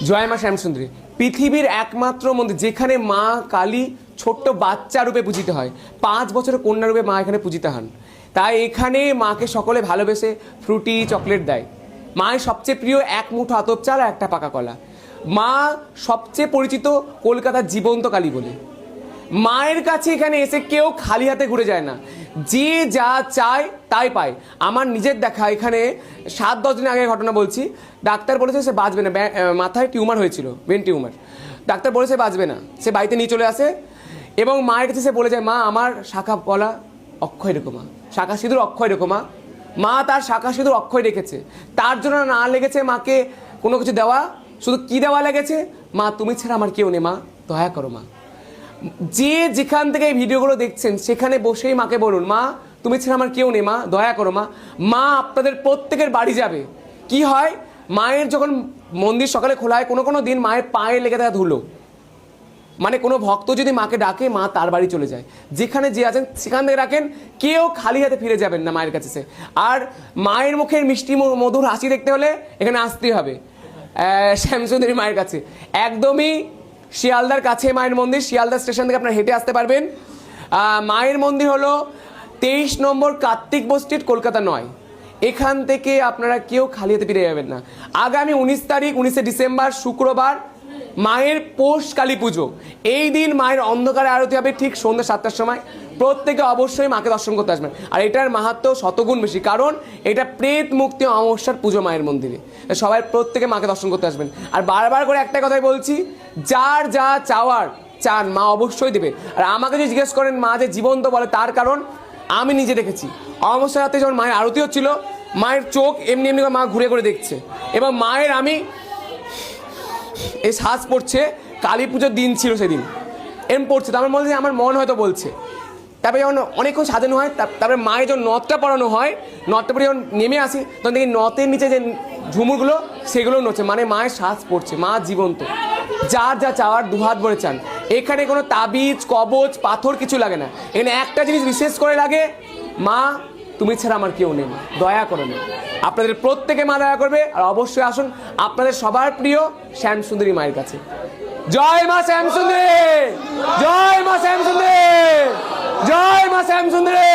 জয় মা শ্যামসুন্দরী পৃথিবীর একমাত্র মন্দির যেখানে মা কালী ছোট্ট বাচ্চা রূপে পূজিত হয়। 5 বছরের কন্যা রূপে মা এখানে পূজিত হন। তাই এখানে মাকে সকলে ভালোবেসে ফ্রুটি চকলেট দেয়। মায়ের সবচেয়ে প্রিয় এক মুঠো আতপ চাল আর একটা পাকা কলা। মা সবচেয়ে পরিচিত কলকাতার জীবন্ত কালী বলে। মায়ের কাছে এখানে এসে কেউ খালি হাতে ঘুরে যায় না, যে যা চায় তাই পায়। আমার নিজের দেখা এখানে 7-10 দিন আগে ঘটনা বলছি। ডাক্তার বলেছে সে বাঁচবে না, মাথায় টিউমার হয়েছিল, ব্রেন টিউমার। ডাক্তার বলেছে বাঁচবে না, সে বাড়িতে নিয়ে চলে আসে এবং মায়ের কাছে সে বলে যায়, মা আমার শাখা পলা অক্ষয় রেখো, মা শাখা সিঁদুর অক্ষয় রেখো। মা মা তার শাখা সিঁদুর অক্ষয় রেখেছে। তার জন্য না লেগেছে মাকে কোনো কিছু দেওয়া, শুধু কি দেওয়া লেগেছে, মা তুমি ছাড়া আমার কেউ নেই, মা দয়া করো। মা যে যেখান থেকে এই ভিডিওগুলো দেখছেন সেখানে বসেই মাকে বলুন, মা তুমি ছাড়া আমার কেউ নেই, মা দয়া করো। মা মা আপনাদের প্রত্যেকের বাড়ি যাবে। কি হয়, মায়ের যখন মন্দির সকালে খোলা হয়, কোনো কোনো দিন মায়ের পায়ে লেগে থাকা ধুলো, মানে কোনো ভক্ত যদি মাকে ডাকে মা তার বাড়ি চলে যায়। যেখানে যে আছেন সেখান থেকে রাখেন, কেউ খালি হাতে ফিরে যাবেন না মায়ের কাছে। আর মায়ের মুখের মিষ্টি মধুর হাসি দেখতে হলে এখানে আসতেই হবে শ্যামসুন্দরী মায়ের কাছে। একদমই শিয়ালদার কাছে মায়ের মন্দির, শিয়ালদা স্টেশন থেকে আপনারা হেঁটে আসতে পারবেন। মায়ের মন্দির হলো 23 নম্বর কার্তিক স্ট্রিট, কলকাতা 9। এখান থেকে আপনারা কেউ খালি হাতে ফিরে যাবেন না। আগামী 19 তারিখ 19শে ডিসেম্বর শুক্রবার মায়ের পৌষ কালী পুজো। এই দিন মায়ের অন্ধকারে আরতি হবে ঠিক সন্ধ্যা 7টার সময়। প্রত্যেকে অবশ্যই মাকে দর্শন করতে আসবেন। আর এটার মাহাত্ম্য শতগুণ বেশি, কারণ এটা প্রেত মুক্তি অমাবস্যার পুজো মায়ের মন্দিরে। সবাই প্রত্যেকে মাকে দর্শন করতে আসবেন। আর বারবার করে একটা কথাই বলছি, যার যা চাওয়ার চান মা অবশ্যই দেবে। আর আমাকে যদি জিজ্ঞেস করেন মা যে জীবন্ত বলে, তার কারণ আমি নিজে দেখেছি। অমাবস্যা রাতে যখন মায়ের আরতি হচ্ছিল, মায়ের চোখ এমনি এমনি করে মা ঘুরে ঘুরে দেখছে, এবং মায়ের আমি এই শ্বাস পড়ছে, কালী পুজোর দিন ছিল সেদিন, এম পড়ছে। তারপর বলছে আমার মন হয়তো বলছে। তারপরে যখন অনেকক্ষণ সাজানো হয়, তারপরে মায়ের যখন নথটা পরানো হয়, নথটা পরে যখন নেমে আসি, তখন দেখি নথের নিচে যে ঝুমুরগুলো সেগুলো নড়ছে, মানে মায়ের শ্বাস পড়ছে, মা জীবন্ত। যার যা চাওয়ার দুহাত ভরে চান। এখানে কোনো তাবিজ কবচ পাথর কিছু লাগে না। এখানে একটা জিনিস বিশেষ করে লাগে, মা তুমি ছাড়া আমার কেউ নেই, দয়া করে না। আপনাদের প্রত্যেকে মা দয়া করবে। আর অবশ্যই আসুন আপনাদের সবার প্রিয় শ্যামসুন্দরী মায়ের কাছে। জয় মা শ্যামসুন্দরী, জয় মা শ্যামসুন্দরী, জয় মা শ্যামসুন্দরী।